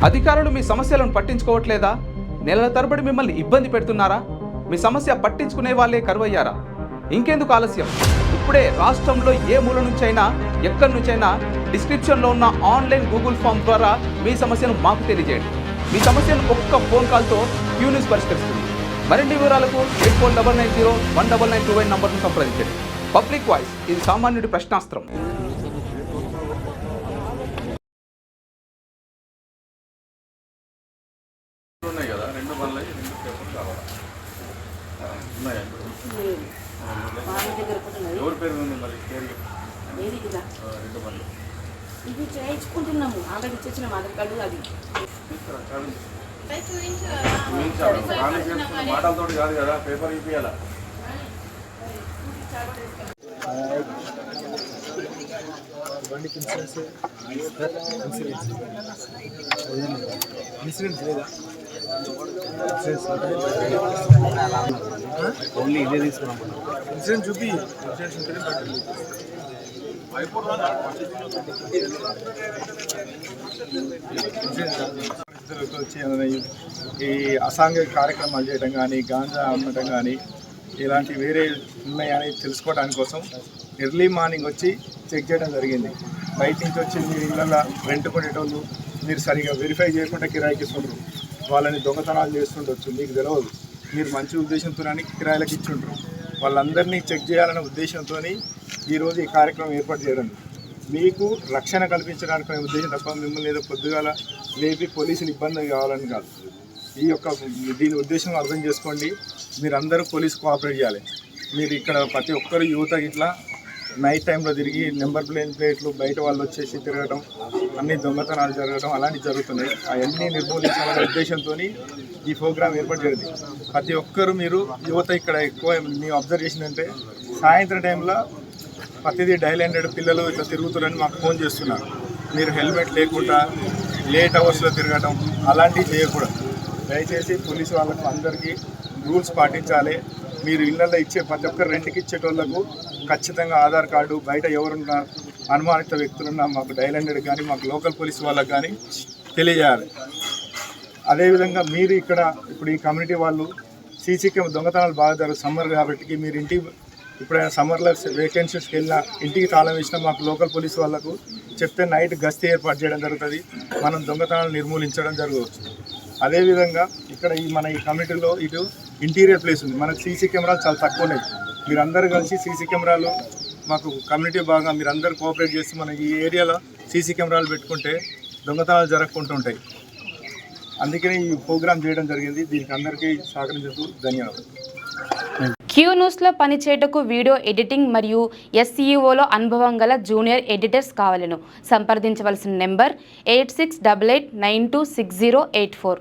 అధికారులు మీ సమస్యలను పట్టించుకోవట్లేదా? నెలల తరబడి మిమ్మల్ని ఇబ్బంది పెడుతున్నారా? మీ సమస్య పట్టించుకునే వాళ్ళే కరువయ్యారా? ఇంకెందుకు ఆలస్యం? ఇప్పుడే రాష్ట్రంలో ఏ మూల నుంచైనా ఎక్కడి నుంచైనా డిస్క్రిప్షన్లో ఉన్న ఆన్లైన్ గూగుల్ ఫామ్ ద్వారా మీ సమస్యను మాకు తెలియజేయండి. మీ సమస్యను ఒక్క ఫోన్ కాల్తో క్యూ న్యూస్ పరిష్కరిస్తుంది. మరిన్ని వివరాలకు 8490199929 నంబర్ను సంప్రదించండి. పబ్లిక్ వాయిస్, ఇది సామాన్యుడి ప్రశ్నాస్త్రం. ఎవరి పేరు ఉంది మరి? ఇది చేయించుకుంటున్నాము, ఆల్రెడీ ఇచ్చిన ఆధార్ కార్డు అది మాటలతో కాదు కదా, పేపర్ ఇప్పియాలా? బండికి ఇన్సూరెన్స్ ఇన్సూరెన్స్ లేదా? ఓన్లీ ఇదే తీసుకున్నాం. ఇన్సూరెన్స్ చూపి ఇన్సూరెన్స్ ఉంటేనే బండి వచ్చి ఈ అసాంఘిక కార్యక్రమాలు చేయడం కానీ, గాంజా అమ్మటం కానీ, ఇలాంటి వేరే ఉన్నాయని తెలుసుకోవడానికి కోసం ఎర్లీ మార్నింగ్ వచ్చి చెక్ చేయడం జరిగింది. బయట నుంచి వచ్చి మీరు ఇళ్ళల్లో రెంట్ కొనేటోళ్ళు మీరు సరిగా వెరిఫై చేయకుండా కిరాయికి ఇస్తుండ్రు, వాళ్ళని దొంగతనాలు చేస్తుండొచ్చు, మీకు తెలియదు. మీరు మంచి ఉద్దేశంతోనే కిరాయిలకు ఇచ్చుండ్రు. వాళ్ళందరినీ చెక్ చేయాలనే ఉద్దేశంతో ఈరోజు ఈ కార్యక్రమం ఏర్పాటు చేయడం, మీకు రక్షణ కల్పించడానికి ఉద్దేశం తప్ప మిమ్మల్ని ఏదో పొద్దుగాల లేపి పోలీసులు ఇబ్బంది కావాలని కాదు. దీని ఉద్దేశం అర్థం చేసుకోండి. మీరందరూ పోలీసు కోఆపరేట్ చేయాలి. మీరు ఇక్కడ ప్రతి ఒక్కరు యువత ఇట్లా నైట్ టైంలో తిరిగి నెంబర్ ప్లేట్లు బయట వాళ్ళు వచ్చేసి తిరగడం, అన్ని దొంగతనాలు జరగడం అలాంటివి జరుగుతున్నాయి. అవన్నీ నిర్మూలించాలనే ఉద్దేశంతో ఈ ప్రోగ్రాం ఏర్పాటు జరిగింది. ప్రతి ఒక్కరు మీరు యువత ఇక్కడ ఎక్కువ మేము అబ్జర్వ్ చేసిందంటే సాయంత్రం టైంలో ప్రతిదీ డైలాండెడ్ పిల్లలు ఇట్లా తిరుగుతున్నారని మాకు ఫోన్ చేస్తున్నారు. మీరు హెల్మెట్ లేకుండా లేట్ అవర్స్లో తిరగడం అలాంటివి చేయకూడదు. దయచేసి పోలీసు వాళ్ళకు అందరికీ రూల్స్ పాటించాలి. మీరు ఇళ్లలో ఇచ్చే ప్రతి ఒక్కరు రెంట్కి ఇచ్చేటోళ్లకు ఖచ్చితంగా ఆధార్ కార్డు, బయట ఎవరున్నా అనుమానిత వ్యక్తులున్నా మాకు డైలాండెడ్ కానీ మాకు లోకల్ పోలీసు వాళ్ళకు కానీ తెలియజేయాలి. అదేవిధంగా మీరు ఇక్కడ ఇప్పుడు ఈ కమ్యూనిటీ వాళ్ళు సీసీ కెమెరా దొంగతనాలు బాగా జరుగుతుంది. సమ్మర్ కాబట్టి మీరు ఇంటికి ఇప్పుడైనా సమ్మర్లో వేకెన్సీస్కి వెళ్ళినా ఇంటికి తాళం వేసినా మాకు లోకల్ పోలీసు వాళ్ళకు చెప్తే నైట్ గస్తీ ఏర్పాటు చేయడం జరుగుతుంది. మనం దొంగతనాలు నిర్మూలించడం జరగవచ్చు. అదేవిధంగా ఇక్కడ మన ఈ కమ్యూనిటీలో ఇటు ఇంటీరియర్ ప్లేస్ ఉంది. మనకు సీసీ కెమెరాలు చాలా తక్కువ ఉన్నాయి. మీరందరూ కలిసి సీసీ కెమెరాలు మాకు కమ్యూనిటీ బాగా మీరందరూ కోఆపరేట్ చేసి మన ఈ ఏరియాలో సీసీ కెమెరాలు పెట్టుకుంటే దొంగతనాలు జరగకుండా ఉంటాయి. అందుకని ఈ ప్రోగ్రాం చేయడం జరిగింది. దీనికి అందరికీ సహకరించేందుకు ధన్యవాదాలు. క్యూ న్యూస్లో పనిచేయటకు వీడియో ఎడిటింగ్ మరియు SEOలో అనుభవం గల జూనియర్ ఎడిటర్స్ కావాలను సంప్రదించవలసిన నెంబర్ 8688926084.